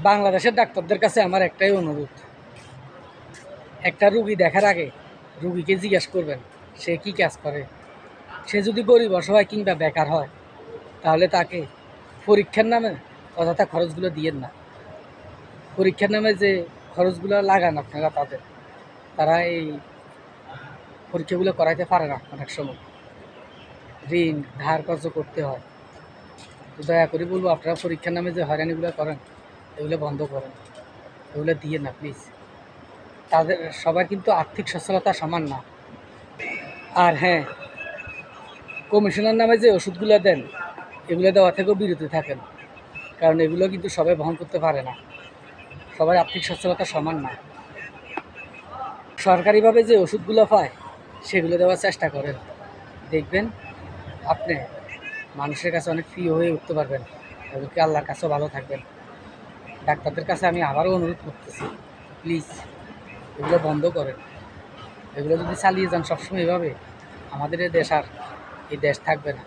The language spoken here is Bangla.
বাংলাদেশের ডাক্তারদের কাছে আমার একটাই অনুরোধ, একটা রুগী দেখার আগে রুগীকে জিজ্ঞেস করবেন সে কি কাজ করে। সে যদি গরিব অসহায় কিংবা বেকার হয় তাহলে তাকে পরীক্ষার নামে অযথা খরচগুলো দিয়েন না। পরীক্ষার নামে যে খরচগুলো লাগান আপনারা তারা এই পরীক্ষাগুলো করাইতে পারে না। অনেক সময় ঋণ ধার কর্জ করতে হয়। তো দয়া করে বলবো আপনারা পরীক্ষার নামে যে হয়রানিগুলো করেন এগুলো বন্ধ করেন, এগুলো দিয়ে না প্লিজ। তাদের সবার কিন্তু আর্থিক সচ্ছলতা সমান না। আর হ্যাঁ, কমিশনের নামে যে ওষুধগুলো দেন এগুলো দেওয়া থেকেও বিরত থাকেন, কারণ এগুলো কিন্তু সবাই বহন করতে পারে না, সবার আর্থিক সচ্ছলতা সমান না। সরকারিভাবে যে ওষুধগুলো পায় সেগুলো দেওয়ার চেষ্টা করেন, দেখবেন আপনি মানুষের কাছে অনেক প্রিয় হয়ে উঠতে পারবেন এবং কি আল্লাহর কাছেও ভালো থাকবেন। ডাক্তারদের কাছে আমি আবারও অনুরোধ করতেছি, প্লিজ এগুলো বন্ধ করেন। এগুলো যদি চালিয়ে যান সবসময় এভাবে, আমাদের এই দেশ থাকবে না।